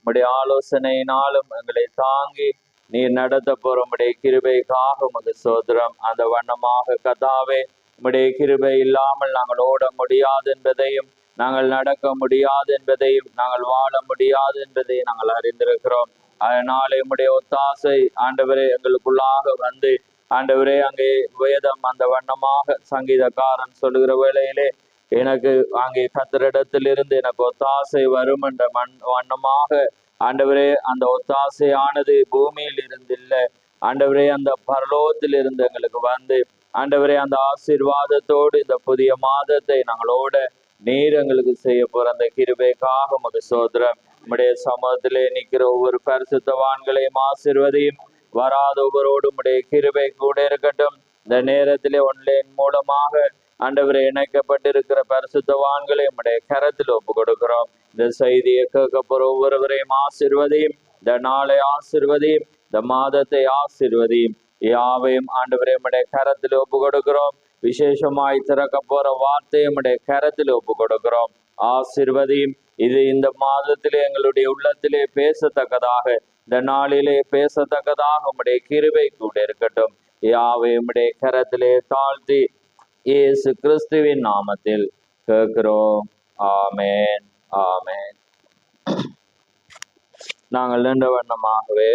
உம்முடைய ஆலோசனையினாலும் எங்களை தாங்கி நீர் நடத்த போற உம்முடைய கிருபைக்காக உமக்கு சோதரம். அந்த வண்ணமாக கர்த்தாவே, உம்முடைய கிருபை இல்லாமல் நாங்கள் ஓட முடியாது என்பதையும், நாங்கள் நடக்க முடியாது என்பதையும், நாங்கள் வாழ முடியாது என்பதையும் நாங்கள் அறிந்திருக்கிறோம். அதனாலே உம்முடைய ஒத்தாசை ஆண்டவரே எங்களுக்குள்ளாக வந்து ஆண்டவரே, அங்கே வேதம் அந்த வண்ணமாக சங்கீதக்காரன் சொல்லுகிற வேளையிலே எனக்கு அங்கே கர்த்தரிடத்திலிருந்து எனக்கு ஒத்தாசை வரும் என்ற வண்ணமாக ஆண்டவரே, அந்த ஒத்தாசையானது பூமியில் இருந்தில்லை ஆண்டவரே, அந்த பரலோகத்தில் இருந்து எங்களுக்கு வந்து ஆண்டவரே, அந்த ஆசீர்வாதத்தோடு இந்த புதிய மாதத்தை நாங்களோட நீர் எங்களுக்கு செய்ய போற அந்த கிருபைக்காக உமக்கு சோதரம். உம்முடைய சமூகத்திலே நிற்கிற ஒவ்வொரு பரிசுத்தவான்களையும் ஆசீர்வதியும். வராத ஒவ்வொருவரோடு உம்முடைய கிருபை கூட இருக்கட்டும். இந்த நேரத்திலே ஆன்லைன் மூலமாக ஆண்டவரை இணைக்கப்பட்டிருக்கிற பரிசுத்தவான்களை உம்முடைய கரத்தில் ஒப்பு கொடுக்கிறோம். இந்த செய்தியை கேட்க போற ஒவ்வொருவரையும் ஆசீர்வதியும். இந்த நாளை ஆசீர்வதியும். இந்த மாதத்தை ஆசீர்வதியும். யாவையும் ஆண்டவரை உம்முடைய கரத்தில் ஒப்பு கொடுக்கிறோம். விசேஷமாய் திறக்க போற வார்த்தையை உம்முடைய கரத்தில் ஒப்பு கொடுக்கிறோம். ஆசீர்வதியும். இது இந்த மாதத்திலே எங்களுடைய உள்ளத்திலே பேசத்தக்கதாக, இந்த நாளிலே பேசத்தக்கதாக உம்முடைய கிருபை கூட இருக்கட்டும். யாவை உம்முடைய கரத்திலே தாழ்த்தி இயேசு கிறிஸ்துவின் நாமத்தில் கேட்கிறோம். ஆமேன், ஆமேன். நாங்கள் நின்ற வண்ணமாகவே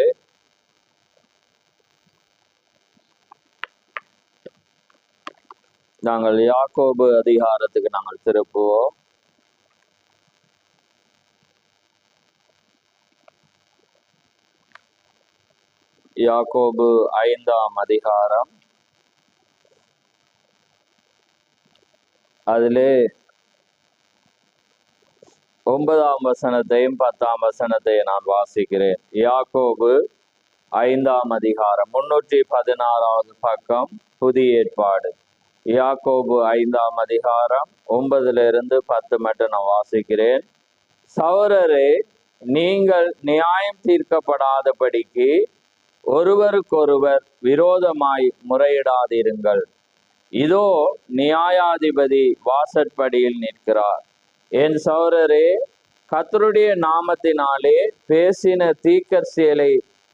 நாங்கள் யாக்கோபு அதிகாரத்துக்கு நாங்கள் திருப்புவோம். யாக்கோபு 5ஆம் அதிகாரம், அதிலே 9ஆம் வசனத்தையும் 10ஆம் வசனத்தையும் நான் வாசிக்கிறேன். யாக்கோபு 5ஆம் அதிகாரம், 316வது பக்கம், புதிய ஏற்பாடு. யாக்கோபு 5ஆம் அதிகாரம் 9லிருந்து 10 மட்டும் நான் வாசிக்கிறேன். சகோதரரே, நீங்கள் நியாயம் தீர்க்கப்படாதபடிக்கு ஒருவருக்கொருவர் விரோதமாய் முறையிடாதிருங்கள். இதோ நியாயாதிபதி வாசற்படியில் நிற்கிறார். என் சகோதரரே, கர்த்தருடைய நாமத்தினாலே பேசின தீர்க்கதரிசிகளை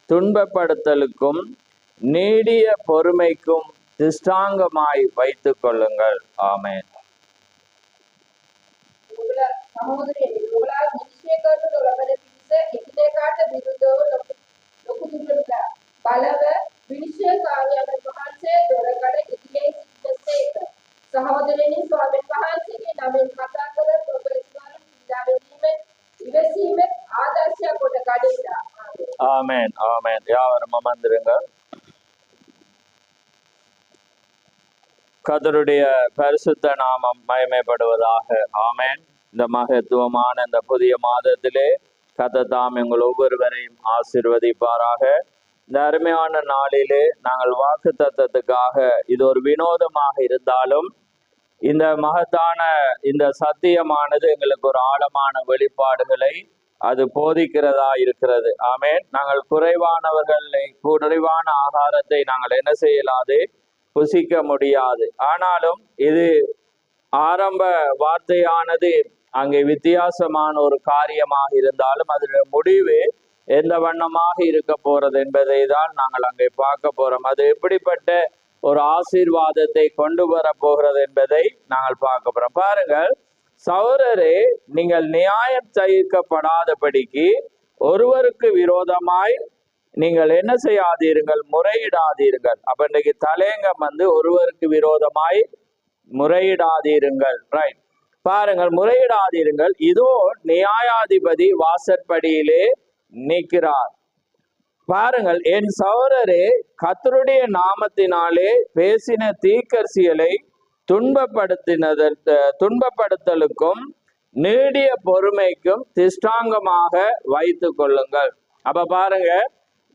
துன்பப்படுத்தலுக்கும் நீடிய பொறுமைக்கும் திஷ்டாங்கமாய் வைத்துக் கொள்ளுங்கள். ஆமென். ஆமென், ஆமென். யாவரும் அமர்ந்திருங்கள். கர்த்தருடைய பரிசுத்த நாமம் மகிமைப்படுவதாக. ஆமென். இந்த மகத்துவமான இந்த புதிய மாதத்திலே கர்த்தர் தாம் எங்கள் ஒவ்வொருவரையும் ஆசீர்வதிப்பாராக. இந்த அருமையான நாளிலே நாங்கள் வாக்கு தத்தத்துக்காக, இது ஒரு வினோதமாக இருந்தாலும் இந்த மகத்தான இந்த சத்தியமானது எங்களுக்கு ஒரு ஆழமான வெளிப்பாடுகளை அது போதிக்கிறதா இருக்கிறது. ஆமென். நாங்கள் குறைவான ஆகாரத்தை நாங்கள் என்ன செய்யலாது, புசிக்க முடியாது. ஆனாலும் இது ஆரம்ப வார்த்தையானது அங்கே வித்தியாசமான ஒரு காரியமாக இருந்தாலும் அதனுடைய முடிவு எந்த வண்ணமாக இருக்க போறது என்பதை தான் நாங்கள் அங்கே பார்க்க போறோம். அது எப்படிப்பட்ட ஒரு ஆசீர்வாதத்தை கொண்டு வர போகிறது என்பதை நாங்கள் பார்க்க போறோம். பாருங்கள் சகோதரரே, நீங்கள் நியாயம் தீர்க்கப்படாதபடிக்கு ஒருவருக்கு விரோதமாய் நீங்கள் என்ன செய்யாதீர்கள், முறையிடாதீர்கள். அப்ப இன்னைக்கு தலையங்கம் ஒருவருக்கு விரோதமாய் முறையிடாதீர்கள். ரைட், பாருங்கள், முறையிடாதீர்கள். இதோ நியாயாதிபதி வாசற்படியிலே நிற்கிறார். பாருங்கள், என் சகோதரரே, கர்த்தருடைய நாமத்தினாலே பேசின தீர்க்கதரிசிகளை துன்பப்படுத்தலுக்கும் நீடிய பொறுமைக்கும் திஷ்டாங்கமாக வைத்து கொள்ளுங்கள். அப்ப பாருங்க,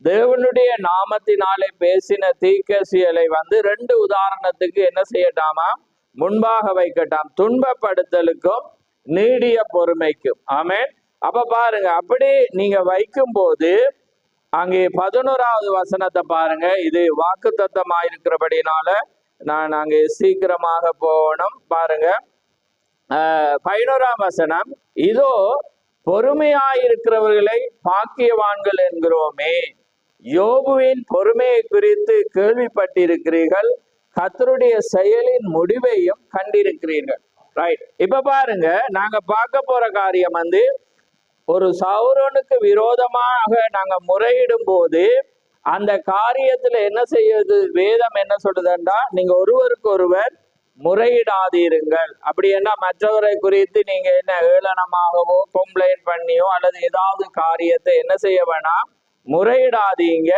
தேவனுடைய நாமத்தினாலே பேசின தீர்க்கதரிசிகளை 2 உதாரணத்துக்கு என்ன செய்யட்டாமா, முன்பாக வைக்கட்டாம். துன்பப்படுத்தலுக்கும் நீடிய பொறுமைக்கும். ஆமென். அப்ப பாருங்க, அப்படி நீங்க வைக்கும் போது அங்கே 11வது வசனத்தை பாருங்க. இது வாக்கு தத்தமாயிருக்கிறபடினால நான் அங்கே சீக்கிரமாக போகணும். பாருங்க 11ஆம் வசனம். இதோ பொறுமையாயிருக்கிறவர்களை பாக்கியவான்கள் என்கிறோமே. யோபுவின் பொறுமையை குறித்து கேள்விப்பட்டிருக்கிறீர்கள், கர்த்தருடைய செயலின் முடிவையும் கண்டிருக்கிறீர்கள். ரைட். இப்ப பாருங்க, நாங்க பார்க்க போற காரியம் ஒரு சௌரனுக்கு விரோதமாக நாங்க முறையிடும் போது அந்த காரியத்துல என்ன செய்யுது, வேதம் என்ன சொல்லுதுன்னா, நீங்க ஒருவருக்கு ஒருவர் முறையிடாதீருங்கள். அப்படி என்ன மற்றவரை குறித்து நீங்க என்ன ஏளனமாகவோ கம்ப்ளைண்ட் பண்ணியோ அல்லது ஏதாவது காரியத்தை என்ன செய்ய வேணாம், முறையிடாதீங்க.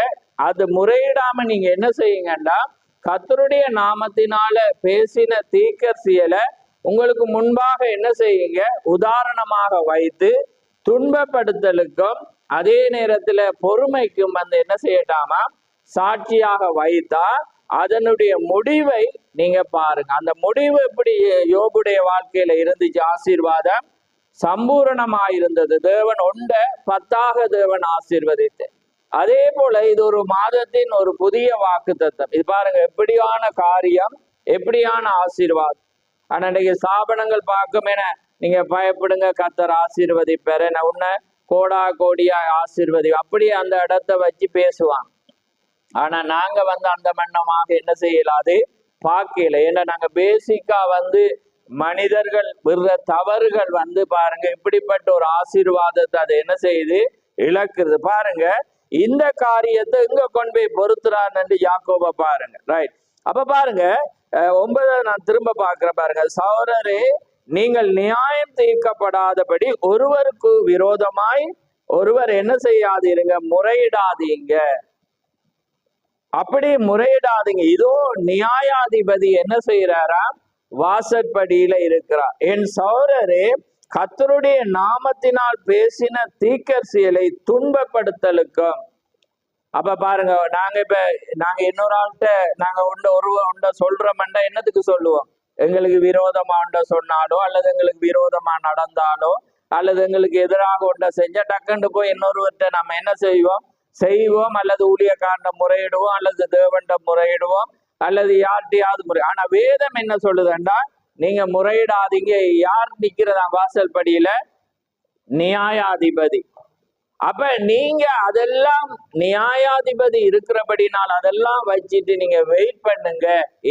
அது முறையிடாம நீங்க என்ன செய்யுங்கன்னா, கர்த்தருடைய நாமத்தினால பேசின தீர்க்கதரிசிகளை உங்களுக்கு முன்பாக என்ன செய்யுங்க, உதாரணமாக வைத்து துன்பப்படுத்தலுக்கும் அதே நேரத்துல பொறுமைக்கும் என்ன செய்யட்டாமா, சாட்சியாக வைத்தா அதனுடைய முடிவை நீங்க பாருங்க. அந்த முடிவு எப்படி யோபுடைய வாழ்க்கையில இருந்துச்சு? ஆசீர்வாதம் சம்பூரணமாயிருந்தது. தேவன் உண்ட 10 தேவன் ஆசீர்வதித்து. அதே போல இது ஒரு மாதத்தின் ஒரு புதிய வாக்கு தத்தம். இது பாருங்க, எப்படியான காரியம், எப்படியான ஆசீர்வாதம். ஆனா இன்னைக்கு ஸ்தாபனங்கள் பார்க்கும் என நீங்க பயப்படுங்க, கர்த்தர் ஆசீர்வதிப்பார், நான் உன்னை கோடா கோடியா ஆசீர்வதி, அப்படியே அந்த இடத்த வச்சு பேசுவாங்க. ஆனா நாங்க அந்த மன்னமாக என்ன செய்யலாது பார்க்கல. ஏன்னா நாங்க பேசிக்கா மனிதர்கள் விடுற தவறுகள் பாருங்க, இப்படிப்பட்ட ஒரு ஆசீர்வாதத்தை அதை என்ன செய்யுது, இழக்குது. பாருங்க, இந்த காரியத்தை இங்க கொண்டு போய் பொறுத்துறான்னு யாக்கோப பாருங்க. ரைட். அப்ப பாருங்க 9 நான் திரும்ப பார்க்கிறேன். பாருங்க, சகோதரரே, நீங்கள் நியாயம் தீர்க்கப்படாதபடி ஒருவருக்கு விரோதமாய் ஒருவர் என்ன செய்யாதீங்க, முறையிடாதீங்க. அப்படி முறையிடாதீங்க. இதோ நியாயாதிபதி என்ன செய்யறாரா, வாசற்படியில இருக்கிறார். என் சகோதரரே, கர்த்தருடைய நாமத்தினால் பேசின தீர்க்கதரிசிகளை துன்பப்படுத்தலுக்கும். அப்ப பாருங்க, நாங்க இன்னொரு ஆள்கிட்ட நாங்க ஒன்றை சொல்றோம்டா, என்னத்துக்கு சொல்லுவோம்? எங்களுக்கு விரோதமா ஒன்றை சொன்னாலோ அல்லது எங்களுக்கு விரோதமா நடந்தாலோ அல்லது எங்களுக்கு எதிராக ஒன்றை செஞ்ச டக்குன்னு போய் இன்னொருவர்கிட்ட நம்ம என்ன செய்வோம் அல்லது ஊழியக்காரண்ட முறையிடுவோம் அல்லது தேவண்ட முறையிடுவோம் அல்லது யார்கிட்டையாவது ஆனா வேதம் என்ன சொல்லுதுண்டா, நீங்க முறையிடாதீங்க. யார் நிக்கிறதா வாசல் படியில? நியாயாதிபதி. அப்ப நீங்க அதெல்லாம் நியாயாதிபதி இருக்கிறபடினால் அதெல்லாம் வச்சுட்டு நீங்க வெயிட் பண்ணுங்க.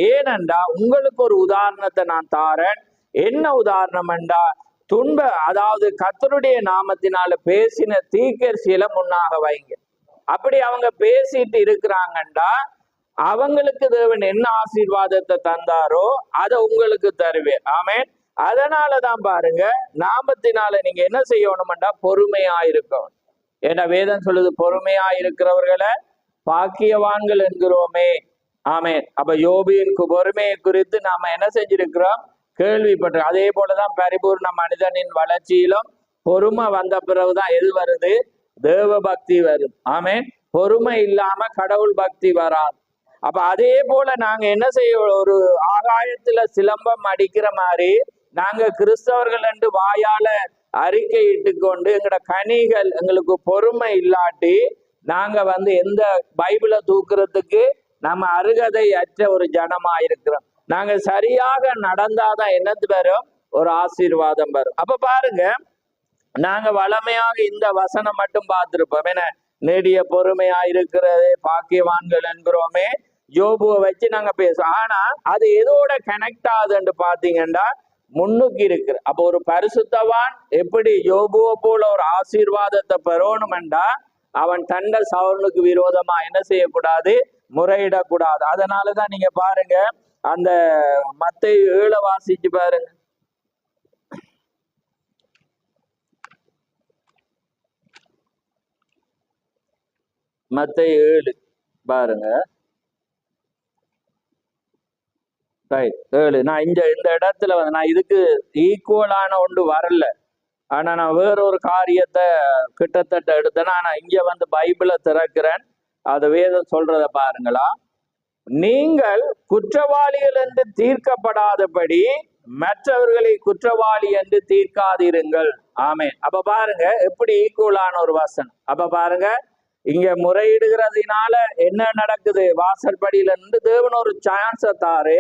ஏனென்றா உங்களுக்கு ஒரு உதாரணத்தை நான் தாரேன். என்ன உதாரணம்டா, அதாவது கர்த்தருடைய நாமத்தினால பேசின தீர்க்கதரிசிகளை முன்னாக வைங்க. அப்படி அவங்க பேசிட்டு இருக்கிறாங்கண்டா, அவங்களுக்கு தேவன் என்ன ஆசீர்வாதத்தை தந்தாரோ அதை உங்களுக்கு தருவேன். ஆமென். அதனாலதான் பாருங்க, நாமத்தினால நீங்க என்ன செய்யணும்டா, பொறுமையா இருக்கணும். ஏன்னா வேதம் சொல்லுது, பொறுமையா இருக்கிறவர்களை பாக்கியவான்கள் என்கிறோமே. ஆமென். அப்ப யோபின் பொறுமையை குறித்து நாம என்ன செஞ்சிருக்கிறோம், கேள்விப்பட்டிருக்கோம். அதே போலதான் பரிபூர்ண மனிதனின் வளர்ச்சியிலும் பொறுமை வந்த பிறகுதான் எது வருது, தேவ பக்தி வருது. ஆமென். பொறுமை இல்லாம கடவுள் பக்தி வராது. அப்ப அதே போல நாங்க என்ன செய்ய, ஒரு ஆகாயத்துல சிலம்பம் அடிக்கிற மாதிரி நாங்க கிறிஸ்தவர்கள் என்று வாயால அறிக்கையிட்டு கொண்டு எங்களோட கனிகள் எங்களுக்கு பொறுமை இல்லாட்டி நாங்க எந்த பைபிளை தூக்குறதுக்கு நம்ம அருகதை அற்ற ஒரு ஜனமா இருக்கிறோம். நாங்க சரியாக நடந்தாதான் என்னது வரும், ஒரு ஆசீர்வாதம் வரும். அப்ப பாருங்க, நாங்க வளமையாக இந்த வசனம் மட்டும் பார்த்திருப்போம். என்ன, நெடிய பொறுமையா இருக்கிறது பாக்கியவான்கள் என்கிறோமே, யோபுவை வச்சு நாங்க பேசுவோம். ஆனா அது எதோட கனெக்ட் ஆகுதுன்னு பாத்தீங்கன்னா முன்னுக்கு இருக்கு. அப்போ ஒரு பரிசுத்தவான் எப்படி யோபுவை போல ஒரு ஆசீர்வாதத்தை பெறணும்டா, அவன் தண்ட சவுனுக்கு விரோதமா என்ன செய்யக்கூடாது, முறையிடக்கூடாது. அதனாலதான் நீங்க பாருங்க, அந்த மத்தேயு 7 வாசிச்சு பாருங்க. மத்தேயு 7 பாருங்க. ரைட், 7. நான் இந்த இடத்துல நான் இதுக்கு ஈக்குவலான ஒன்று வரல. ஆனா நான் வேறொரு காரியத்தை கிட்டத்தட்ட எடுத்தேன்னா, ஆனா இங்க பைபிளை திறக்கிறேன். அது வேதம் சொல்றத பாருங்களா. நீங்கள் குற்றவாளிகள் என்று தீர்க்கப்படாதபடி மற்றவர்களை குற்றவாளி என்று தீர்க்காதிருங்கள். ஆமென். அப்ப பாருங்க எப்படி ஈக்குவலான ஒரு வசனம். அப்ப பாருங்க, இங்க முறையிடுகிறதுனால என்ன நடக்குது, வாசற்படியில இருந்து தேவன் ஒரு சான்ஸை தாரு.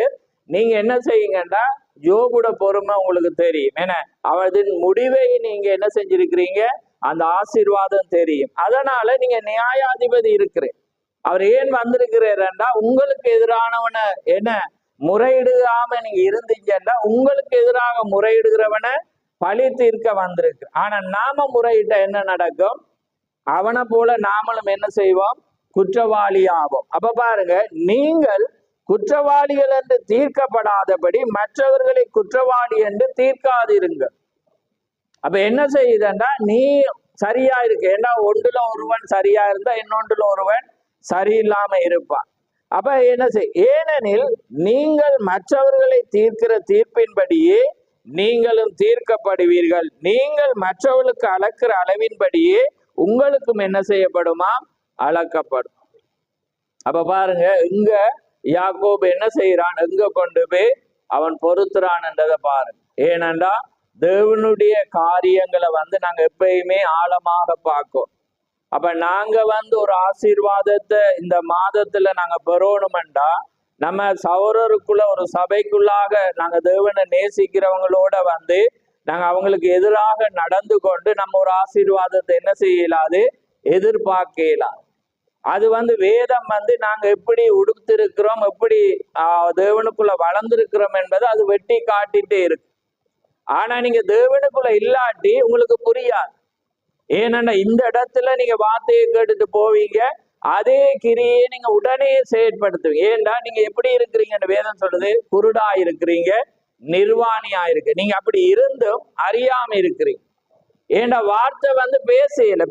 நீங்க என்ன செய்யுங்கன்னா, யோபுட பொறுமை உங்களுக்கு தெரியும். ஏன்னா அவதின் முடிவை நீங்க என்ன செஞ்சிருக்கிறீங்க, அந்த ஆசீர்வாதம் தெரியும். அதனால நீங்க நியாயாதிபதி இருக்கிறேன். அவர் ஏன் வந்திருக்கிறேன்டா, உங்களுக்கு எதிரானவனை என்ன முறையிடாம நீங்க இருந்தீங்கன்னா உங்களுக்கு எதிராக முறையிடுகிறவனை பழி தீர்க்க வந்திருக்கு. ஆனா நாம முறையிட்ட என்ன நடக்கும், அவனை போல நாமளும் என்ன செய்வோம், குற்றவாளி ஆவோம். அப்ப பாருங்க, நீங்கள் குற்றவாளிகள் என்று தீர்க்கப்படாதபடி மற்றவர்களை குற்றவாளி என்று தீர்க்காதிருங்க. அப்ப என்ன செய்யுதுன்னா, நீ சரியா இருக்கு, ஏன்னா ஒன்றுல ஒருவன் சரியா இருந்தா இன்னொன்றுல ஒருவன் சரியில்லாம இருப்பான். அப்ப என்ன செய், ஏனெனில் நீங்கள் மற்றவர்களை தீர்க்கிற தீர்ப்பின்படியே நீங்களும் தீர்க்கப்படுவீர்கள். நீங்கள் மற்றவர்களுக்கு அளக்கிற அளவின்படியே உங்களுக்கும் என்ன செய்யப்படுமா, அளக்கப்படும். அப்ப பாருங்க, இங்க யாக்கோபு என்ன செய்யறான், எங்க கொண்டு போய் அவன் பொறுத்துறான்ன்றதை பாருங்க. ஏனென்றா தேவனுடைய காரியங்களை நாங்க எப்பயுமே ஆழமாக பார்க்கோம். அப்ப நாங்க ஒரு ஆசீர்வாதத்தை இந்த மாதத்துல நாங்க பெறணுமெண்டா, நம்ம சௌரருக்குள்ள ஒரு சபைக்குள்ளாக நாங்க தேவனை நேசிக்கிறவங்களோட நாங்க அவங்களுக்கு எதிராக நடந்து கொண்டு நம்ம ஒரு ஆசீர்வாதத்தை என்ன செய்யலாது, எதிர்பார்க்கலாம். அது வேதம் நாங்க எப்படி உடுத்திருக்கிறோம், எப்படி தேவனுக்குள்ள வளர்ந்திருக்கிறோம் என்பதை அது வெட்டி காட்டிட்டே இருக்கு. ஆனா நீங்க தேவனுக்குள்ள இல்லாட்டி உங்களுக்கு புரியாது. ஏன்னா இந்த இடத்துல நீங்க வார்த்தையை கேட்டுட்டு போவீங்க, அதே கிரியை நீங்க உடனே செயற்படுத்துவீங்க. ஏன்டா நீங்க எப்படி இருக்கிறீங்கன்னு வேதம் சொல்லுது, குருடா இருக்கிறீங்க, நிர்வாணியா இருக்கு. நீங்க அப்படி இருந்தும் அறியாம இருக்கிறீங்க. ஏன்டா வார்த்தை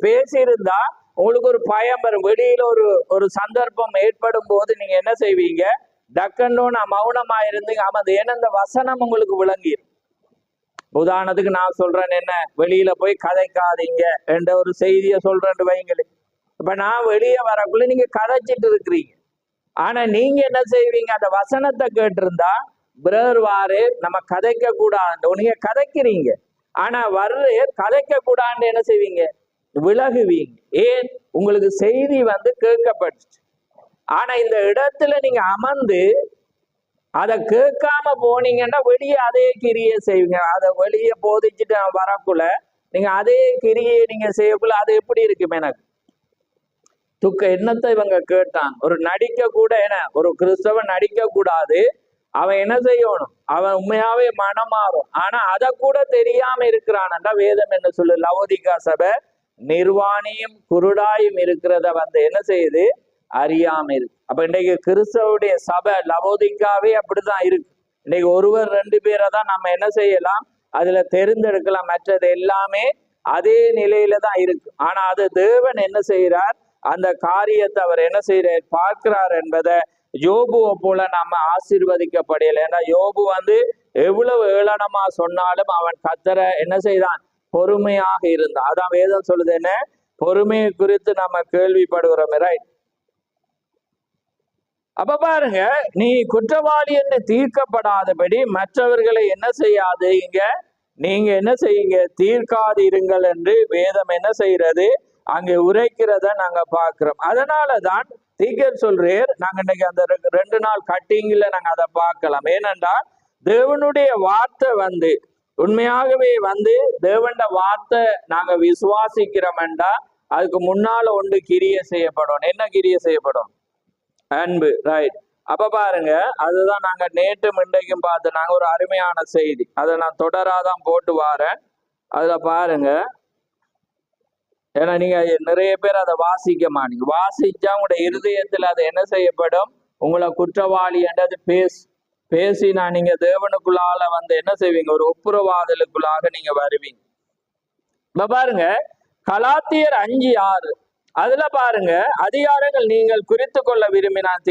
பேசி இருந்தா உங்களுக்கு ஒரு பயம் வரும். வெளியில ஒரு சந்தர்ப்பம் ஏற்படும் போது நீங்க என்ன செய்வீங்க, டக்குன்னு நான் மௌனமா இருந்தீங்க. ஆமா, அது ஏன்னா இந்த வசனம் உங்களுக்கு விளங்கிடும். உதாரணத்துக்கு நான் சொல்றேன், என்ன வெளியில போய் கதைக்காதீங்க என்ற ஒரு செய்தியை சொல்றேன்னு வைங்களே. இப்ப நான் வெளியே வரக்குள்ள நீங்க கதைச்சிட்டு இருக்கிறீங்க. ஆனா நீங்க என்ன செய்வீங்க, அந்த வசனத்தை கேட்டிருந்தா பிரதர் வாரு நம்ம கதைக்க கூடாது, நீங்க கதைக்கிறீங்க. ஆனா கதைக்க கூடாதுன்னு என்ன செய்வீங்க, விலகுவீங்க. ஏன், உங்களுக்கு செய்தி கேட்கப்பட்டு. ஆனா இந்த இடத்துல நீங்க அமர்ந்து அதை கேட்காம போனீங்கன்னா வெளியே அதே கிரியை செய்வீங்க. அதை வெளியே போதிச்சுட்டு வரக்குள்ள நீங்க அதே கிரியை நீங்க செய்யக்குள்ள அது எப்படி இருக்கும், எனக்கு என்னத்தை இவங்க கேட்டான். ஒரு நடிக்க கூட, என்ன ஒரு கிறிஸ்தவன் நடிக்க கூடாது, அவன் என்ன செய்யணும், அவன் உண்மையாவே மனம் மாறும். ஆனா அதை கூட தெரியாம இருக்கிறான்டா வேதம் என்ன சொல்லு, லவோதிகா சபை நிர்வாணியும் குருடாயும் இருக்கிறத என்ன செய்யுது, அறியாம இருக்கு. அப்ப இன்றைக்கு கிறிஸ்தவனுடைய சபை லவோதிகாவே அப்படிதான் இருக்கு. இன்னைக்கு ஒருவர் 2 பேரை தான் நம்ம என்ன செய்யலாம், அதுல தெரிந்தெடுக்கலாம். மற்றது எல்லாமே அதே நிலையில தான் இருக்கு. ஆனா அது தேவன் என்ன செய்யறார், அந்த காரியத்தை அவர் என்ன செய்யறார் பார்க்கிறார் என்பதை யோபுவை போல நம்ம ஆசீர்வதிக்கப்படையில. ஏன்னா யோபு எவ்வளவு ஏளனமா சொன்னாலும் அவன் கர்த்தரை என்ன செய்தான், பொறுமையாக இருந்தான். அதான் வேதம் சொல்லுது, என்ன பொறுமையை குறித்து நம்ம கேள்விப்படுகிறோம், ரைட்? அப்ப பாருங்க, நீ குற்றவாளி என்று தீர்க்கப்படாதபடி மற்றவர்களை என்ன செய்யாதீங்க, நீங்க என்ன செய்யுங்க, தீர்க்காதிருங்கள் என்று வேதம் என்ன செய்யறது, அங்கே உரைக்கிறத நாங்க பார்க்கிறோம். அதனாலதான் தீர்க்க சொல்றேன். நாங்க இன்னைக்கு அந்த 2 நாள் கட்டிங்ல நாங்க அதை பார்க்கலாம். ஏனென்றால் தேவனுடைய வார்த்தை உண்மையாகவே தேவண்ட வார்த்தை நாங்க விசுவாசிக்கிறோம்டா, அதுக்கு முன்னால ஒன்று கிரிய செய்யப்படும். என்ன கிரிய செய்யப்படும், அன்பு, ரைட்? அப்ப பாருங்க, அதுதான் நாங்க நேற்றும் இன்றைக்கும் பார்த்து நாங்க ஒரு அருமையான செய்தி, அதை நான் தொடராதான் போட்டு வாரேன். அதுல பாருங்க, ஏன்னா நீங்க நிறைய பேர் அதை வாசிக்க மாட்டீங்க. வாசிச்சா உங்களோட இருதயத்துல அது என்ன செய்யப்படும், உங்களை குற்றவாளி என்றது பேசினா நீங்க தேவனுக்குள்ளால என்ன செய்வீங்க, ஒரு ஒப்புரவாதலுக்குள்ளாக நீங்க வருவீங்க. இப்ப பாருங்க, கலாத்தியர் 5:6 அதுல பாருங்க, அதிகாரங்கள் நீங்கள் குறித்து கொள்ள விரும்பினால்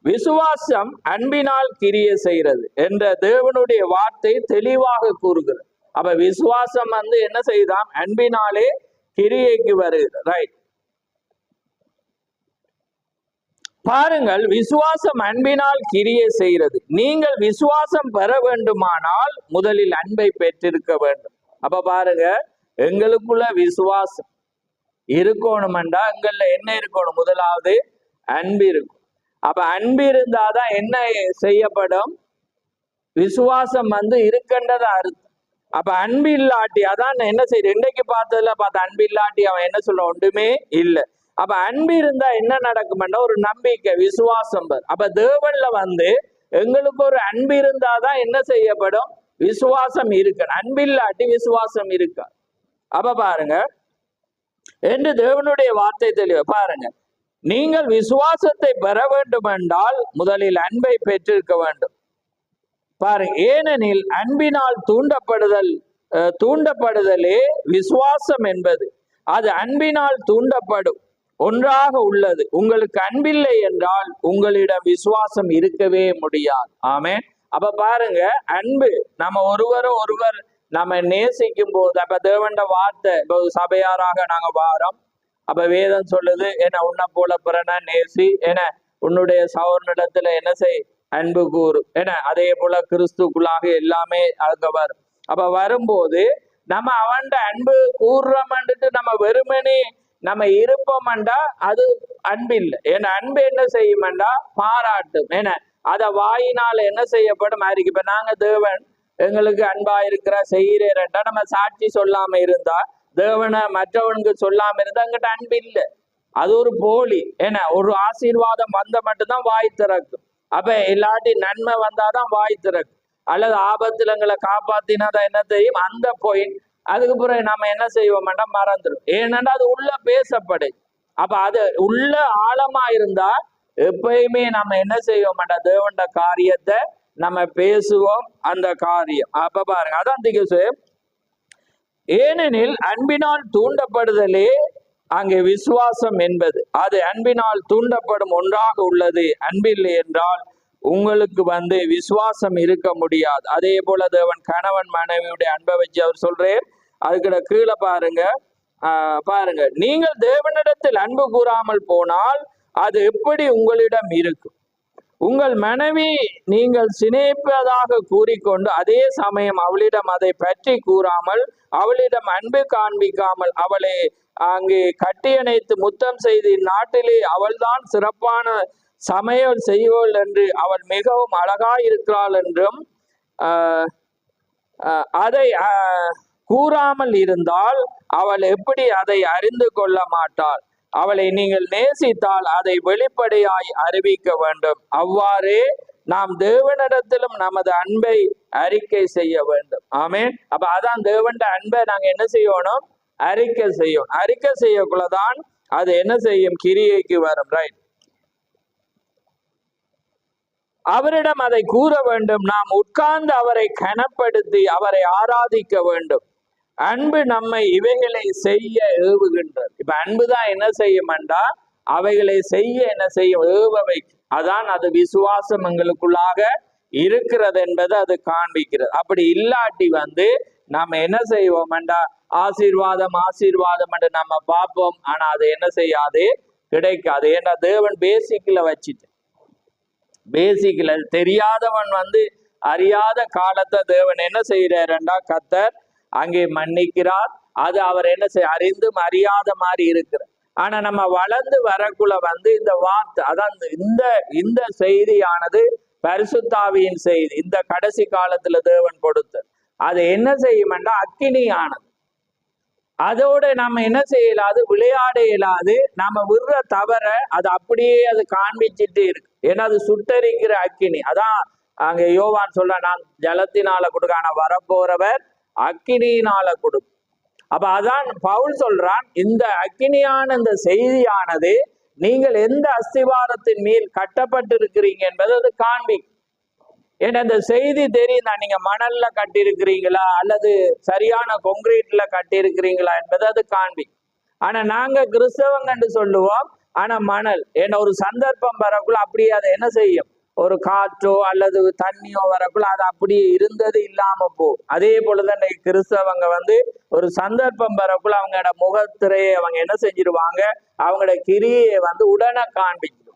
விசுவாசம் அன்பினால் கிரிய செய்கிறது என்ற தேவனுடைய வார்த்தை தெளிவாக கூறுகிறது. அப்ப விசுவாசம் என்ன செய்தான், அன்பினாலே கிரியைக்கு வருகிறது, ரைட்? பாருங்கள், விசுவாசம் அன்பினால் கிரியை செய்கிறது. நீங்கள் விசுவாசம் பெற வேண்டுமானால் முதலில் அன்பை பெற்றிருக்க வேண்டும். அப்ப பாருங்க, எங்களுக்குள்ள விசுவாசம் இருக்கணும்டா எங்கள்ல என்ன இருக்கணும், முதலாவது அன்பு இருக்கும். அப்ப அன்பு இருந்தாதான் என்ன செய்யப்படும், விசுவாசம் இருக்கின்றத அர்த்தம். அப்ப அன்பு இல்லாட்டி, அதான் என்ன செய்யுது, இன்றைக்கு பார்த்ததுல பார்த்த அன்பு இல்லாட்டி அவன் என்ன சொல்ற, ஒன்றுமே இல்லை. அப்ப அன்பு இருந்தா என்ன நடக்கும்னா ஒரு நம்பிக்கை, விசுவாசம். அப்ப தேவன்ல எங்களுக்கு ஒரு அன்பு இருந்தாதான் என்ன செய்யப்படும், விசுவாசம் இருக்கு. அன்பில்லாட்டி விசுவாசம் இருக்கா. அப்ப பாருங்க, என்று தேவனுடைய வார்த்தை தெளிவ பாருங்க, நீங்கள் விசுவாசத்தை பெற வேண்டும் என்றால் முதலில் அன்பை பெற்றிருக்க வேண்டும். பாருங்க, ஏனெனில் அன்பினால் தூண்டப்படுதலே விசுவாசம் என்பது. அது அன்பினால் தூண்டப்படும் ஒன்றாக உள்ளது. உங்களுக்கு அன்பில்லை என்றால் உங்களிடம் விசுவாசம் இருக்கவே முடியாது. ஆமென். அப்ப பாருங்க, அன்பு நம்ம ஒருவர் நம்ம நேசிக்கும் போது, அப்ப தேவண்ட வார்த்தை, சபையாராக நாங்க வாரோம். அப்ப வேதம் சொல்லுது, என்ன உன்னை போல பிறனை நேசி, என உன்னுடைய சகோதரனிடத்துல என்ன செய், அன்பு கூறு. ஏன்னா அதே போல கிறிஸ்துக்குள்ளாக எல்லாமே அங்க வரும். அப்ப வரும்போது நம்ம அவன்ட அன்பு கூறுறோம்ன்ட்டு நம்ம வெறுமனே நம்ம இருப்போம்டா அது அன்பு இல்லை. ஏன்னா அன்பு என்ன செய்யும்டா பாராட்டும். ஏன்னா அத வாயினால என்ன செய்யப்படும் அறிக்கை. இப்ப நாங்க தேவன் எங்களுக்கு அன்பா இருக்கிற செய்கிறேன்டா நம்ம சாட்சி சொல்லாம இருந்தா, தேவனை மற்றவனுக்கு சொல்லாம இருந்தா அங்கிட்ட அன்பு இல்லை, அது ஒரு போலி. ஏன்னா ஒரு ஆசீர்வாதம் வந்த மட்டும்தான் வாய் திறக்கும். அப்ப இல்லாட்டி நன்மை வந்தாதான் வாய் திறக்கும். அல்லது ஆபத்துல எங்களை காப்பாத்தினாதான் என்ன செய்யும், அந்த பாயிண்ட். அதுக்கு பிறகு நம்ம என்ன செய்வோம்னா மறந்துடும். ஏனென்றா அது உள்ள பேசப்படு. அப்ப அது உள்ள ஆழமா இருந்தா எப்பயுமே நம்ம என்ன செய்வோம்டா, தேவண்ட காரியத்தை நம்ம பேசுவோம், அந்த காரியம். அப்ப பாருங்க, அதான் திகசு, ஏனெனில் அன்பினால் தூண்டப்படுதலே அங்கே விசுவாசம் என்பது. அது அன்பினால் தூண்டப்படும் ஒன்றாக உள்ளது. அன்பில்லை என்றால் உங்களுக்கு விசுவாசம் இருக்க முடியாது. அதே போல தேவன் கணவன் மனைவியுடைய அன்பை வச்சு அவர் சொல்றேன். அதுக்கு கீழே பாருங்க, பாருங்க, நீங்கள் தேவனிடத்தில் அன்பு கூறாமல் போனால் அது எப்படி உங்களிடம் இருக்கும்? உங்கள் மனைவி நீங்கள் சிநேகிப்பதாக கூறிக்கொண்டு அதே சமயம் அவளிடம் அதை பற்றி கூறாமல், அவளிடம் அன்பு காண்பிக்காமல் அவளை அங்கே கட்டியணைத்து முத்தம் செய்து நாட்டிலே அவள்தான் சிறப்பான சமையல் செய்வள் என்று, அவள் மிகவும் அழகாய் இருக்கிறாள் என்றும் அதை கூறாமல் இருந்தால் அவள் எப்படி அதை அறிந்து கொள்ள மாட்டாள்? அவளை நீங்கள் நேசித்தால் அதை வெளிப்படையாய் அறிவிக்க வேண்டும். அவ்வாறே நாம் தேவனிடத்திலும் நமது அன்பை அறிக்கை செய்ய வேண்டும். ஆமென். அப்ப அதான் தேவன் அன்பை நாங்க என்ன செய்யணும், அறிக்கை செய்யணும். அறிக்கை செய்யக்குள்ளதான் அது என்ன செய்யும், கிரியைக்கு வரும். ரைட். அவரிடம் அதை கூற வேண்டும். நாம் உட்கார்ந்து அவரை கனப்படுத்தி அவரை ஆராதிக்க வேண்டும். அன்பு நம்மை இவைகளை செய்ய ஏவுகின்றது. இப்ப அன்புதான் என்ன செய்யும்டா, அவைகளை செய்ய என்ன செய்யும், ஏவ வைக்கும். அதான் அது விசுவாசம் எங்களுக்குள்ளாக இருக்கிறது என்பது அது காண்பிக்கிறது. அப்படி இல்லாட்டி நம்ம என்ன செய்வோம்டா, ஆசீர்வாதம் ஆசீர்வாதம் என்று நம்ம பார்ப்போம். ஆனா அது என்ன செய்யாது, கிடைக்காது. ஏன்னா தேவன் பேசிக்கல வச்சுட்டு, பேசிக்கல தெரியாதவன் அறியாத காலத்தை தேவன் என்ன செய்யறாருண்டா, கர்த்தர் அங்கே மன்னிக்கிறார். அது அவர் என்ன அறிந்தும் அறியாத மாதிரி இருக்கிற. ஆனா நம்ம வளர்ந்து வரக்குள்ள இந்த வார்த்தை, அதான் இந்த செய்தியானது பரிசுத்தாவியின் செய்தி. இந்த கடைசி காலத்துல தேவன் கொடுத்து அது என்ன செய்யும்னா அக்கினியானது. அதோட நம்ம என்ன செய்யலாது, விளையாட இயலாது. நம்ம விடுற தவற அது அப்படியே அது காண்பிச்சுட்டு இருக்கு. ஏன்னா அது சுட்டரிக்கிற அக்கினி. அதான் அங்க யோவான் சொல்ற, நான் ஜலத்தினால கொடுக்க, ஆனா வரப்போறவர் அக்கினியினால கொடுக்கும். அப்ப அதான் பவுல் சொல்றான், இந்த அக்கினியான இந்த செய்தியானது நீங்கள் எந்த அஸ்திவாரத்தின் மேல் கட்டப்பட்டிருக்கிறீங்க என்பது அது காண்பிக்கும். ஏன்னா இந்த செய்தி தெரியுதா, நீங்க மணல்ல கட்டியிருக்கிறீங்களா அல்லது சரியான கொங்கிரீட்ல கட்டியிருக்கிறீங்களா என்பது அது காண்பிக்கும். ஆனா நாங்க கிறிஸ்தவங்கன்னு சொல்லுவோம், ஆனா மணல். ஏன்னா ஒரு சந்தர்ப்பம் வரக்குள்ள அப்படியே அதை என்ன செய்யும், ஒரு காற்றோ அல்லது தண்ணியோ வரக்குள்ள அது அப்படியே இருந்தது இல்லாம போகும். அதே போலதான் கிறிஸ்தவங்க ஒரு சந்தர்ப்பம் வரக்குள்ள அவங்களோட முகத்திரையை அவங்க என்ன செஞ்சிருவாங்க, அவங்களோட கிரியை உடனே காண்பிச்சிருவாங்க.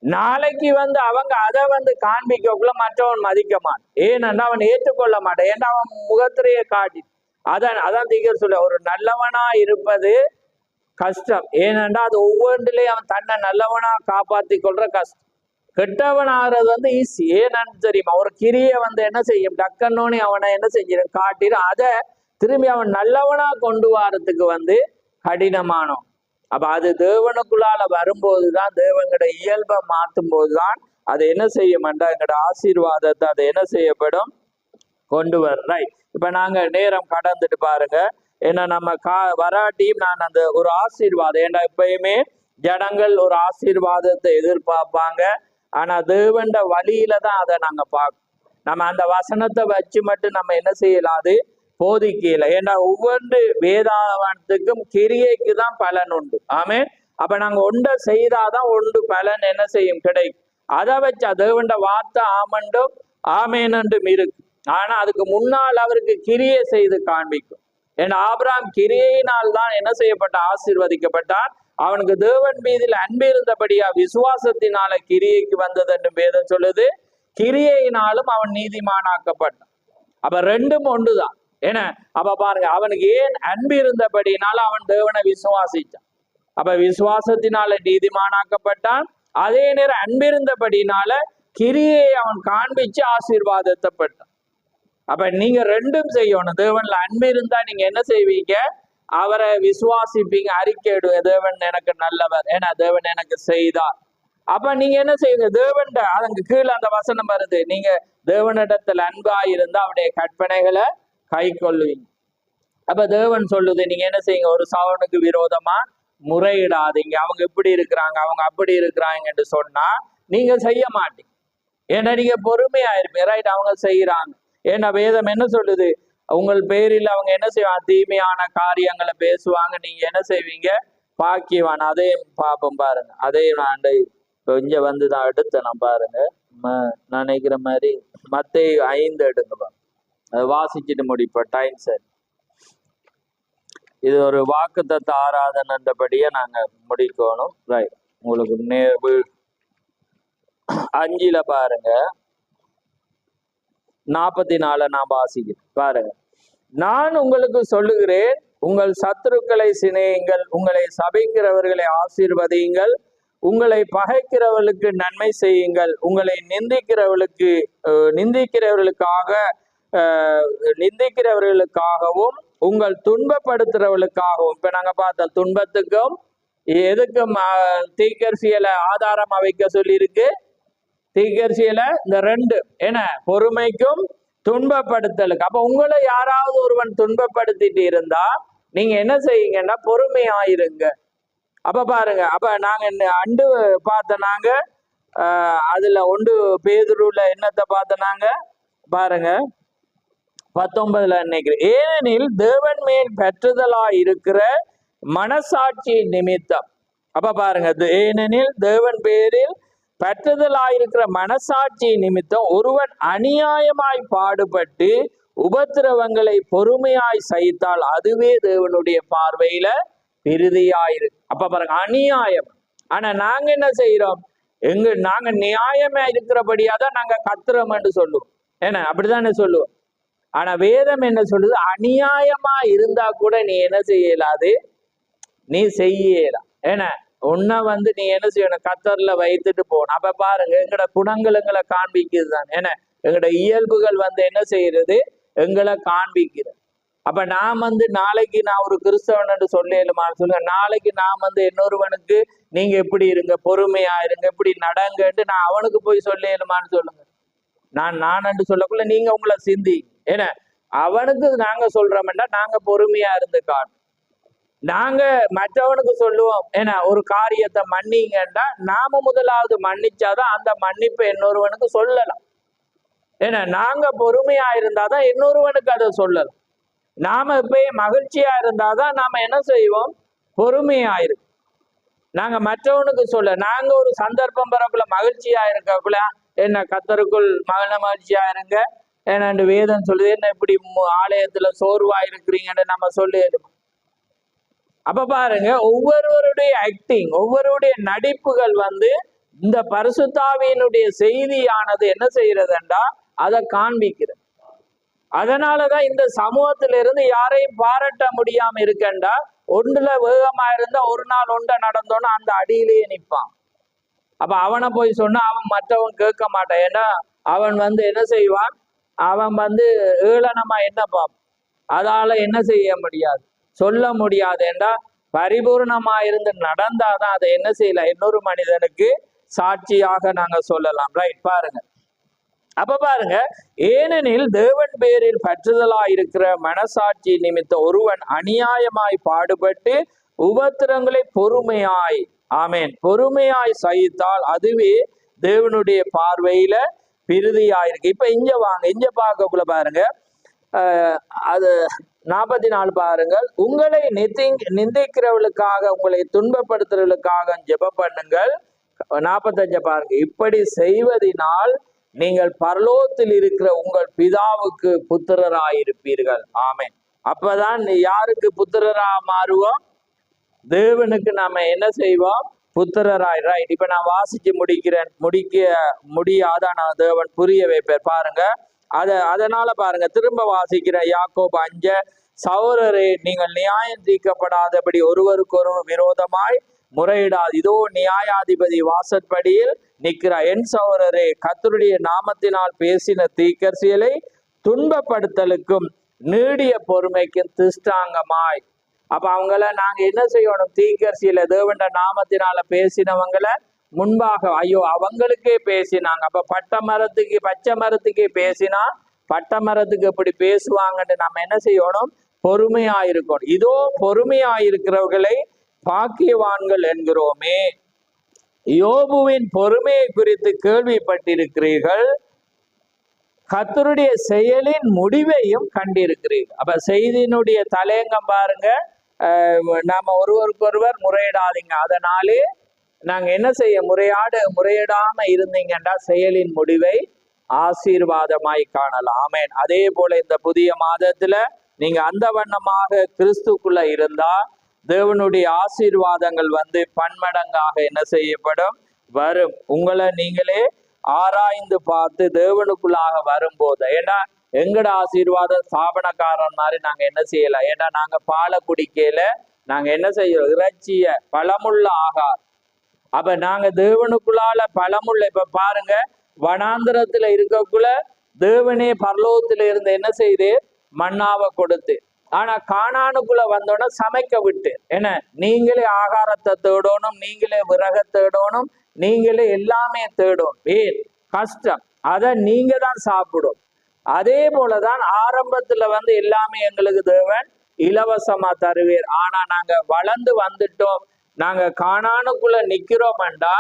நாளைக்கு அவங்க அதை காண்பிக்கக்குள்ள மற்றவன் மதிக்க மாட்டான். ஏன்னா அவன் ஏற்றுக்கொள்ள மாட்டான். ஏன்னா அவன் முகத்திரையை காட்டி. அதான் தீகர் சொல்ல, ஒரு நல்லவனா இருப்பது கஷ்டம். ஏனென்றா அது ஒவ்வொன்றிலையும் அவன் தன்னை நல்லவனா காப்பாத்தி கொள்ற கஷ்டம். கெட்டவன் ஆகிறது வந்து ஈஸி. ஏன்னு தெரியுமா? ஒரு கிரியை வந்து என்ன செய்யும், டக்கன்னோனே அவனை என்ன செஞ்சிடும், காட்டிடு. அதை திரும்பி அவன் நல்லவனா கொண்டு வரத்துக்கு வந்து கடினமானோம். அப்ப அது தேவனுக்குள்ளால வரும்போதுதான், தேவனோட இயல்பை மாற்றும் போதுதான் அது என்ன செய்யும்டா, எங்களோட ஆசீர்வாதத்தை அது என்ன செய்யப்படும், கொண்டு வர. இப்ப நாங்க நேரம் கடந்துட்டு பாருங்க, ஏன்னா நம்ம வராட்டியும் நான் அந்த ஒரு ஆசீர்வாதம், ஏன்னா எப்பயுமே ஜனங்கள் ஒரு ஆசீர்வாதத்தை எதிர்பார்ப்பாங்க. ஆனா தேவண்ட வழியில தான் அதை நாங்க பார்க்கணும். நம்ம அந்த வசனத்தை வச்சு மட்டும் நம்ம என்ன செய்யலாது, போதிக்கல. ஏன்னா ஒவ்வொரு வேதாந்தத்துக்கும் கிரியைக்கு தான் பலன் உண்டு. ஆமே. அப்ப நாங்க ஒன்றை செய்தாதான் ஒன்று பலன் என்ன செய்யும், கிடைக்கும். அதை வச்சு தேவண்ட வார்த்தை ஆமண்டும் ஆமேனண்டும் இருக்கு. ஆனா அதுக்கு முன்னால் அவருக்கு கிரியை செய்து காண்பிக்கும். ஏன்னா ஆபிரகாம் கிரியையினால் தான் என்ன செய்யப்பட்ட, ஆசீர்வதிக்கப்பட்டான். அவனுக்கு தேவன் மீதில் அன்பு இருந்தபடியா விசுவாசத்தினால கிரியைக்கு வந்தது என்று வேதம் சொல்லுது. கிரியையினாலும் அவன் நீதிமானாக்கப்பட்டான். அப்ப ரெண்டும் ஒன்றுதான். ஏன்னா அப்ப பாருங்க, அவனுக்கு ஏன் அன்பு இருந்தபடினால அவன் தேவனை விசுவாசிச்சான். அப்ப விசுவாசத்தினால நீதிமானாக்கப்பட்டான். அதே நேரம் அன்பு இருந்தபடினால கிரியை அவன் காண்பிச்சு ஆசீர்வாதத்தை பெற்றான். அப்ப நீங்க ரெண்டும் செய்யணும். தேவன்ல அன்பு இருந்தா நீங்க என்ன செய்வீங்க, அவரை விசுவாசிப்பீங்க, அறிக்கையிடுங்க, தேவன் எனக்கு நல்லவர், ஏன்னா தேவன் எனக்கு செய்தார். அப்ப நீங்க என்ன செய்யுங்க, தேவன் அதற்கு கீழே அந்த வசனம் வருது, நீங்க தேவனிடத்துல அன்பா இருந்தா அவருடைய கற்பனைகளை கை கொள்ளுவீங்க. அப்ப தேவன் சொல்லுது, நீங்க என்ன செய்யுங்க, ஒரு சவனுக்கு விரோதமா முறையிடாதீங்க, அவங்க இப்படி இருக்கிறாங்க அவங்க அப்படி இருக்கிறாங்க என்று சொன்னா நீங்க செய்ய மாட்டீங்க. ஏன்னா நீங்க பொறுமையா இருப்பீங்க. ரைட், அவங்க செய்யறாங்க. ஏன்னா வேதம் என்ன சொல்லுது, உங்கள் பேரில் அவங்க என்ன செய்வாங்க, தீமையான காரியங்களை பேசுவாங்க, நீங்க என்ன செய்வீங்க, பாக்கியவான். அதையும் பாப்போம் பாருங்க. அதையும் நான் கொஞ்சம் வந்து தான் எடுத்தேன். நான் பாருங்க, நான் நினைக்கிற மாதிரி மத்தேயு 5 எடுங்க, அதை வாசிச்சுட்டு முடிப்போம், டைம் சரி. இது ஒரு வாக்குத்தத்த ஆராதனைன்றபடியே நாங்க முடிக்கணும். ரைட், உங்களுக்கு 5 பாருங்க, 44 நான் வாசிக்கிறேன் பாருங்க. நான் உங்களுக்கு சொல்லுகிறேன், உங்கள் சத்துருக்களை சிநேகியுங்கள், உங்களை சபிக்கிறவர்களை ஆசீர்வதியுங்கள், உங்களை பகைக்கிறவர்களுக்கு நன்மை செய்யுங்கள், உங்களை நிந்திக்கிறவர்களுக்காகவும் உங்கள் துன்பப்படுத்துறவர்களுக்காகவும். இப்ப நாங்க பார்த்தோம், துன்பத்துக்கும் எதுக்கும் தீர்க்கதரிசிகளை ஆதாரம் வைக்க சொல்லி இருக்கு. தீர்க்கதரிசியில இந்த ரெண்டு என்ன, பொறுமைக்கும் துன்பப்படுத்தலுக்கு. அப்ப உங்களை யாராவது ஒருவன் துன்பப்படுத்திட்டு இருந்தா நீங்க என்ன செய்யுங்கன்னா பொறுமையாயிருங்க. அப்ப பாருங்க, அப்ப நாங்க அண்டு பார்த்த நாங்க அதுல 1 பேதுருல என்னத்தை பார்த்த நாங்க பாருங்க, 19 நினைக்கிறேன். ஏனெனில் தேவன் மேல் பெற்றுதலா இருக்கிற மனசாட்சி நிமித்தம். அப்ப பாருங்க, ஏனெனில் தேவன் பேரில் பெற்றுதலாயிருக்கிற மனசாட்சி நிமித்தம் ஒருவன் அநியாயமாய் பாடுபட்டு உபத்திரவங்களை பொறுமையாய் சகித்தால் அதுவே தேவனுடைய பார்வையில பிரிதியாயிருக்கு. அப்ப பாருங்க, அநியாயம். ஆனா நாங்க என்ன செய்யறோம், நாங்க நியாயமா இருக்கிறபடியாதான் நாங்க கத்துறோம் என்று சொல்லுவோம். ஏன்னா அப்படித்தானே சொல்லுவோம். ஆனா வேதம் என்ன சொல்லுது, அநியாயமா இருந்தா கூட நீ என்ன செய்யலாது, நீ செய்யலாம். ஏன்னா உன்னை வந்து நீ என்ன செய்யணும், கத்தர்ல வைத்துட்டு போகணும். அப்ப பாருங்க, எங்கட குணங்கள் எங்களை காண்பிக்கிறது தான். ஏன்னா எங்கட இயல்புகள் வந்து என்ன செய்யறது, எங்களை காண்பிக்கிறது. அப்ப நான் வந்து நாளைக்கு நான் ஒரு கிறிஸ்தவன் சொல்லலுமான்னு சொல்லுங்க, நாளைக்கு நான் வந்து இன்னொருவனுக்கு நீங்க எப்படி இருங்க, பொறுமையா இருங்க, இப்படி நடங்கன்ட்டு நான் அவனுக்கு போய் சொல்லலுமான்னு சொல்லுங்க. நான் சொல்லக்குள்ள நீங்க உங்களை சிந்தி. ஏன்னா அவனுக்கு நாங்க சொல்றோம்னா நாங்க பொறுமையா இருந்து காணும். நாங்க மற்றவனுக்கு சொல்லுவோம், ஏன்னா ஒரு காரியத்தை மன்னிங்கன்னா நாம முதலாவது மன்னிச்சாதான் அந்த மன்னிப்பை இன்னொருவனுக்கு சொல்லலாம். ஏன்னா நாங்க பொறுமையா இருந்தாதான் இன்னொருவனுக்கு அதை சொல்லலாம். நாம இப்பயே மகிழ்ச்சியா இருந்தாதான் நாம என்ன செய்வோம், பொறுமையாயிரும். நாங்க மற்றவனுக்கு சொல்ல, நாங்க ஒரு சந்தர்ப்பம் பெறக்குள்ள மகிழ்ச்சியா இருக்கக்குள்ள என்ன கத்தருக்குள் மகிழ்ச்சியா இருங்க ஏன்னா வேதம் சொல்லுது, என்ன இப்படி ஆலயத்துல சோர்வா இருக்கிறீங்கன்னு நம்ம சொல்லிடுவோம். அப்ப பாருங்க, ஒவ்வொருவருடைய ஆக்டிங், ஒவ்வொருடைய நடிப்புகள் வந்து இந்த பரிசுத்தாவியினுடைய செய்தியானது என்ன செய்யறதுண்டா அதை காண்பிக்கிறது. அதனாலதான் இந்த சமூகத்திலிருந்து யாரையும் பாராட்ட முடியாம இருக்கண்டா, ஒன்றுல வேகமா இருந்தா ஒரு நாள் ஒன்றை நடந்தோன்னா அந்த அடியிலேயே நிற்பான். அப்ப அவனை போய் சொன்னா அவன் மற்றவன் கேட்க மாட்டான். ஏன்னா அவன் என்ன செய்வான், அவன் ஏளனமா என்ன பார்ப்பான். அதால என்ன செய்ய முடியாது, சொல்ல முடியாது. ஏண்டா பரிபூர்ணமா இருந்து நடந்தாதான் அதை என்ன செய்யலாம், இன்னொரு மனிதனுக்கு சாட்சியாக நாங்க சொல்லலாம். ரைட், பாருங்க. அப்ப பாருங்க, ஏனெனில் தேவன் பேரில் பற்றுதலா இருக்கிற மனசாட்சி நிமித்த ஒருவன் அநியாயமாய் பாடுபட்டு உபத்திரங்களை பொறுமையாய், ஆமேன், பொறுமையாய் சகித்தால் அதுவே தேவனுடைய பார்வையில பிரிதியாயிருக்கு. இப்ப இங்க வாங்க, இங்க பார்க்கக்குள்ள பாருங்க, அது 44 பாருங்கள். உங்களை நிந்திக்கிறவர்களுக்காக, உங்களை துன்பப்படுத்துறவர்களுக்காக ஜெப பண்ணுங்கள். 45 பாருங்க. இப்படி செய்வதனால் நீங்கள் பரலோகத்தில் இருக்கிற உங்கள் பிதாவுக்கு புத்திரராயிருப்பீர்கள். ஆமென். அப்பதான் யாருக்கு புத்திரரா மாறுவோம், தேவனுக்கு நாம என்ன செய்வோம், புத்திரராய். ரைட், இப்ப நான் வாசிச்சு முடிக்க முடியாத நான் தேவன் புரிய வைப்பேன். பாருங்க, அதனால பாருங்க, திரும்ப வாசிக்கிற யாக்கோபு 5. சகோதரரே, நீங்கள் நியாயம் தீர்க்கப்படாதபடி ஒருவருக்கொருவர் விரோதமாய் முறையிடாது. இதோ நியாயாதிபதி வாசற்படியில் நிற்கிறார். என் சகோதரரே, கர்த்தருடைய நாமத்தினால் பேசின தீர்க்கதரிசிகளை துன்பப்படுத்தலுக்கும் நீடிய பொறுமைக்கும் திஷ்டாங்கமாய். அப்ப அவங்கள நாங்க என்ன செய்யணும், தீர்க்கதரிசியில தேவண்ட நாமத்தினால பேசினவங்களை முன்பாக, ஐயோ அவங்களுக்கே பேசினாங்க. அப்ப பச்சை மரத்துக்கே பேசினா பட்டை மரத்துக்கு எப்படி பேசுவாங்கன்னு நம்ம என்ன செய்யணும், பொறுமையாயிருக்கணும். இதோ பொறுமையாயிருக்கிறவர்களை பாக்கியவான்கள் என்கிறோமே. யோபுவின் பொறுமையை குறித்து கேள்விப்பட்டிருக்கிறீர்கள், கர்த்தருடைய செயலின் முடிவையும் கண்டிருக்கிறீர்கள். அப்ப செய்தியினுடைய தலையங்கம் பாருங்க, நாம ஒருவருக்கொருவர் முறையிடாதீங்க. அதனாலே நாங்க என்ன செய்ய, முறையிடாம இருந்தீங்கன்னா செயலின் முடிவை ஆசீர்வாதமாய் காணலாம். ஆமென். அதே போல இந்த புதிய மாதத்துல நீங்க அந்த வண்ணமாக கிறிஸ்துக்குள்ள இருந்தா தேவனுடைய ஆசீர்வாதங்கள் பன்மடங்காக என்ன செய்யப்படும், வரும். உங்களை நீங்களே ஆராய்ந்து பார்த்து தேவனுக்குள்ளாக வரும்போது, ஏன்னா எங்கட ஆசீர்வாதம் ஸ்தாபனக்காரன் மாதிரி நாங்க என்ன செய்யலாம். ஏன்னா நாங்க பாலை குடிக்கல, நாங்க என்ன செய்யறோம், இறைச்சிய பழமுள்ள ஆகார். அப்ப நாங்க தேவனுக்குள்ளால பழமுள்ள, இப்ப பாருங்க, வனாந்திரத்துல இருக்கக்குள்ள தேவனே பரலோகத்துல இருந்து என்ன செய்து மன்னாவை கொடுத்து, ஆனா கானானுக்குள்ள வந்தோன்னா சமைக்க விட்டு, என்ன நீங்களே ஆகாரத்தை தேடணும், நீங்களே விறக தேடணும், நீங்களே எல்லாமே தேடும். ஏன் கஷ்டம், அதை நீங்க தான் சாப்பிடும். அதே போலதான் ஆரம்பத்துல எல்லாமே எங்களுக்கு தேவன் இலவசமா தருவீர். ஆனா நாங்க வளர்ந்து வந்துட்டோம், நாங்க கானானுக்குள்ள நிக்கிறோம்டா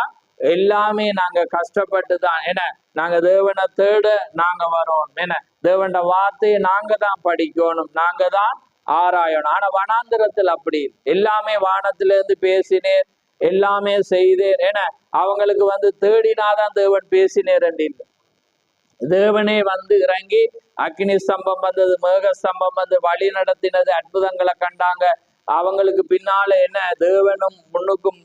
எல்லாமே நாங்க கஷ்டப்பட்டு தான், என்ன நாங்க தேவனை தேட நாங்க வரோம், என்ன தேவன வார்த்தையை நாங்க தான் படிக்கணும், நாங்க தான் ஆராயணும். ஆனா வனாந்திரத்தில் அப்படி எல்லாமே வானத்துல இருந்து பேசினேன், எல்லாமே செய்தேன், ஏன்னா அவங்களுக்கு தேடினாதான் தேவன் பேசினேர் என்று. தேவனே இறங்கி அக்னி ஸ்தம்பம் வந்தது, மேக ஸ்தம்பம் வழி நடத்தினது, அற்புதங்களை கண்டாங்க. அவங்களுக்கு பின்னால என்ன தேவனும் முன்னுக்கும்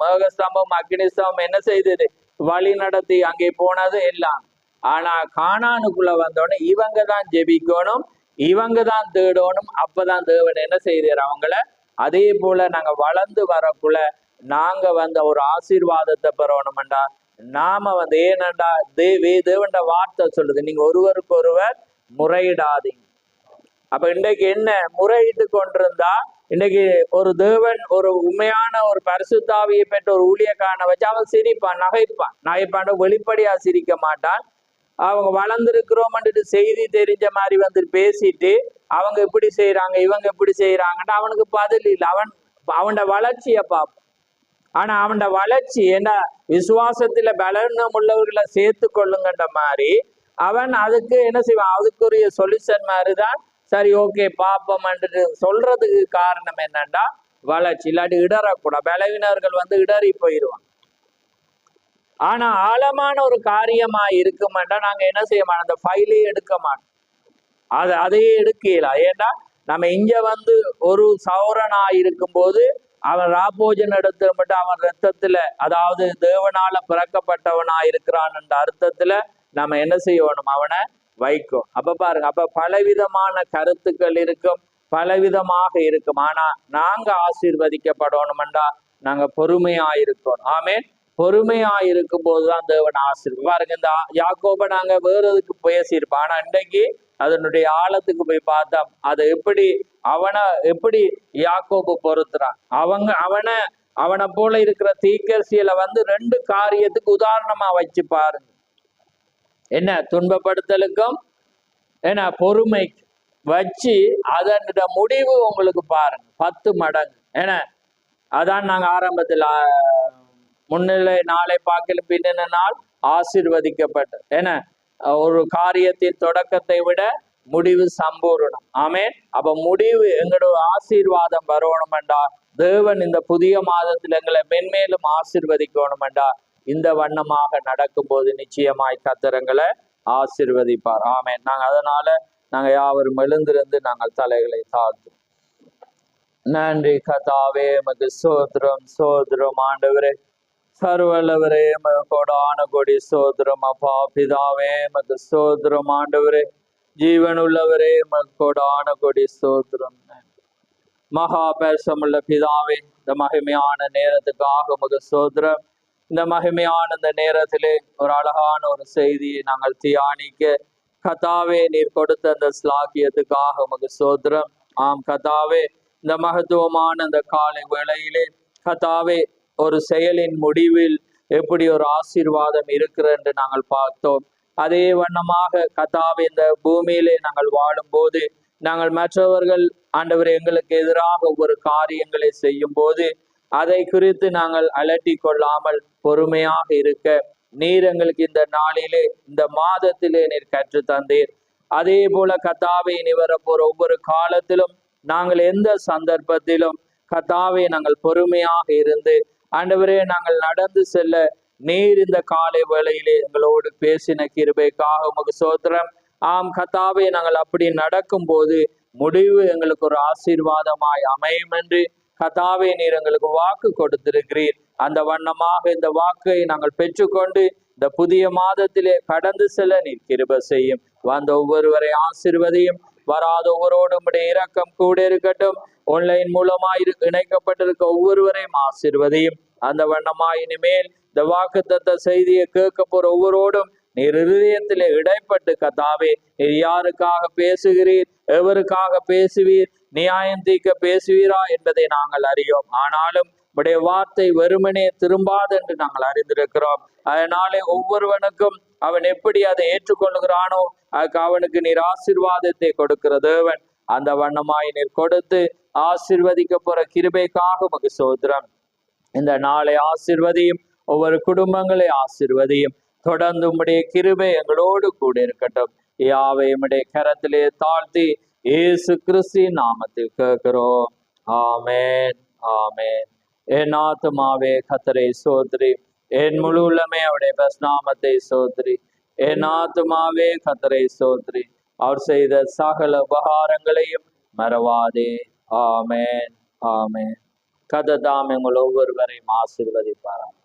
மேக ஸ்தம்பம் அக்னி ஸ்தம்பம் என்ன செய்தது, வழி நடத்தி அங்கே போனது எல்லாம். ஆனா கானானுக்குள்ள வந்தோடனே இவங்க தான் ஜெபிக்கணும், இவங்க தான் தேடணும். அப்பதான் தேவன் என்ன செய்தார் அவங்கள. அதே போல நாங்க வளர்ந்து வரக்குள்ள நாங்க ஒரு ஆசீர்வாதத்தை பெறணும்டா. நாம ஏனண்டா தேவண்ட வார்த்தை சொல்லுது, நீங்க ஒருவருக்கு ஒருவர் முறையிடாதீங்க. அப்ப இன்றைக்கு என்ன முறையிட்டு கொண்டிருந்தா, இன்னைக்கு ஒரு தேவன் ஒரு உண்மையான ஒரு பரிசுத்தாவியை பெற்ற ஒரு ஊழியக்காரனை வச்சு அவன் சிரிப்பான், நகைப்பான், வெளிப்படையா சிரிக்க மாட்டான். அவங்க வளர்ந்துருக்கிறோம்ன்ட்டு செய்தி தெரிஞ்ச மாதிரி பேசிட்டு அவங்க இப்படி செய்யறாங்க, இவங்க இப்படி செய்யறாங்கன்னு அவனுக்கு பதில் இல்லை. அவனோட வளர்ச்சியை பார்ப்பான். ஆனா அவனோட வளர்ச்சி என்ன, விசுவாசத்துல பலனம் உள்ளவர்களை சேர்த்து கொள்ளுங்கன்ற மாதிரி அவன் அதுக்கு என்ன செய்வான், அதுக்குரிய சொல்யூஷன் மாதிரிதான். சரி, ஓகே பாப்போம்ன்ட்டு சொல்றதுக்கு காரணம் என்னன்னா வளர்ச்சி. இல்லாட்டி இடறக்கூடாது, பலவினர்கள் இடறி போயிடுவான். ஆனா ஆழமான ஒரு காரியமா இருக்குமாட்டா நாங்க என்ன செய்ய மாட்டோம், அந்த ஃபைலே எடுக்க மாட்டோம், அதையே எடுக்கல. ஏன்னா நம்ம இங்க ஒரு சௌரனா இருக்கும் போது அவன் ராபோஜன் இடத்துல மட்டும் அவன் ரத்தத்துல, அதாவது தேவனால பிறக்கப்பட்டவனா இருக்கிறான் என்ற அர்த்தத்துல நம்ம என்ன செய்யணும், அவனை வைக்கும். அப்ப பாருங்க, அப்ப பலவிதமான கருத்துக்கள் இருக்கும், பலவிதமாக இருக்கும். ஆனா நாங்க ஆசீர்வதிக்கப்படணும்டா நாங்க பொறுமையா இருக்கோம். ஆமே, பொறுமையா இருக்கும் போதுதான் தேவன் பாருங்க. இந்த யாக்கோபை நாங்க வேற எதுக்கு பேசியிருப்போம், ஆனா இன்றைக்கு அதனுடைய ஆழத்துக்கு போய் பார்த்தா அது எப்படி யாக்கோபு பொறுத்துறான். அவனை போல இருக்கிற தீர்க்கதரிசிகளை ரெண்டு காரியத்துக்கு உதாரணமா வச்சு பாருங்க. என்ன துன்பப்படுத்தலுக்கும் என்ன பொறுமைக்கு வச்சு அதனோட முடிவு உங்களுக்கு பாருங்க 10 மடங்கு. ஏன்னா அதான் நாங்க ஆரம்பத்தில் முன்னிலை நாளை பார்க்கல பின்ன நாள் ஆசீர்வதிக்கப்பட்ட. ஏன்னா ஒரு காரியத்தின் தொடக்கத்தை விட முடிவு சம்பூர்ணம். ஆமென். அப்ப முடிவு எங்களோட ஆசீர்வாதம் வரணுமெண்டா, தேவன் இந்த புதிய மாதத்தில் எங்களை மென்மேலும் ஆசீர்வதிக்கணுமெண்டா, இந்த வண்ணமாக நடக்கும் போது நிச்சயமாய் கர்த்தர் ஆசீர்வதிப்பார். ஆமென். நாங்க யாவரும் எழுந்திருந்து நாங்கள் தலைகளை தாழ்த்தும். நன்றி கர்த்தாவே, உமக்கு ஸ்தோத்திரம் ஸ்தோத்திரம் ஆண்டவரே, சர்வவல்லவரே, கோடான கோடி ஸ்தோத்திரம் அப்பா. பிதாவே உமக்கு ஸ்தோத்திரம் ஆண்டவரே, ஜீவன் உள்ளவரே, உமக்கு கோடான கோடி ஸ்தோத்திரம். மகா பேசமுள்ள பிதாவே, இந்த மகிமையான நேரத்துக்காக உமக்கு ஸ்தோத்திரம். இந்த மகிமையான இந்த நேரத்திலே ஒரு அழகான ஒரு செய்தியை நாங்கள் தியானிக்க கர்த்தாவே நீர் கொடுத்த அந்த ஸ்லாக்கியத்துக்காக உமக்கு ஸ்தோத்திரம். ஆம் கர்த்தாவே, இந்த மகத்துவமான இந்த காலை வேளையிலே கர்த்தாவே ஒரு செயலின் முடிவில் எப்படி ஒரு ஆசீர்வாதம் இருக்கிறது என்று நாங்கள் பார்த்தோம். அதே வண்ணமாக கர்த்தாவே இந்த பூமியிலே நாங்கள் வாழும் போது நாங்கள் மற்றவர்கள் ஆண்டவரை எங்களுக்கு எதிராக ஒவ்வொரு காரியங்களை செய்யும் போது அதை குறித்து நாங்கள் அலட்டி கொள்ளாமல் பொறுமையாக இருக்க நீர் எங்களுக்கு இந்த நாளிலே இந்த மாதத்திலே நீர் கற்று தந்தீர். அதே போல கர்த்தாவே இனி வரப்போற ஒவ்வொரு காலத்திலும் நாங்கள் எந்த சந்தர்ப்பத்திலும் கர்த்தாவே நாங்கள் பொறுமையாக இருந்து ஆண்டவரே நாங்கள் நடந்து செல்ல நீர் இந்த காலை வேளையிலே எங்களோடு பேசின கிருபைக்காக உமக்கு ஸ்தோத்திரம். ஆம் கர்த்தாவே, நாங்கள் அப்படி நடக்கும் போது முடிவு எங்களுக்கு ஒரு ஆசீர்வாதமாய் அமையும் என்று கர்த்தாவே நீர் எங்களுக்கு வாக்கு கொடுத்திருக்கிறீர். அந்த வண்ணமாக இந்த வாக்கை நாங்கள் பெற்றுக்கொண்டு இந்த புதிய மாதத்திலே கடந்து செல்ல நீர் கிருபை செய்யும். வந்த ஒவ்வொருவரை ஆசீர்வதியும். வராத ஒவ்வொருவரோடும் இரக்கம் கூட இருக்கட்டும். ஆன்லைன் மூலமாய் இணைக்கப்பட்டிருக்க ஒவ்வொருவரையும் ஆசீர்வதியும். அந்த வண்ணமாய் இனிமேல் இந்த வாக்குத்தத்த செய்தியை கேட்க போற ஒவ்வொருவரோடும் நீர் இருதயத்திலே இடைப்பட்டு கர்த்தாவே நீர் யாருக்காக பேசுகிறீர், எவருக்காக பேசுவீர், நியாயம் தீர்க்க பேசுவீரா என்பதை நாங்கள் அறியோம். ஆனாலும் உடைய வார்த்தை வெறுமனே திரும்பாது என்று நாங்கள் அறிந்திருக்கிறோம். அதனாலே ஒவ்வொருவனுக்கும் அவன் எப்படி அதை ஏற்றுக்கொள்கிறானோ அதுக்கு அவனுக்கு நீர் ஆசீர்வாதத்தை கொடுக்கிற தேவன். அந்த வண்ணமாய் நீர் கொடுத்து ஆசீர்வதிக்க போற கிருபைக்காக உமக்கு ஸ்தோத்திரம். இந்த நாளை ஆசீர்வதியும், ஒவ்வொரு குடும்பங்களை ஆசீர்வதியும். தொடர்ந்து உம்முடைய கிருபை எங்களோடு கூட இருக்கட்டும். யாவை உம்முடைய கரத்திலே தாழ்த்தி இயேசு கிறிஸ்துவின் நாமத்தில் கேட்கிறோம். ஆமென் ஆமென். என் ஆத்துமாவே கர்த்தரை ஸ்தோத்திரி, என் முழு உள்ளமே அவருடைய நாமத்தை ஸ்தோத்திரி. என் ஆத்துமாவே கர்த்தரை ஸ்தோத்திரி, அவர் செய்த சகல உபகாரங்களையும் மறவாதே. ஆமென் ஆமென். கர்த்தர் தாமே உங்கள் ஒவ்வொருவரையும் ஆசீர்வதிப்பாராம்.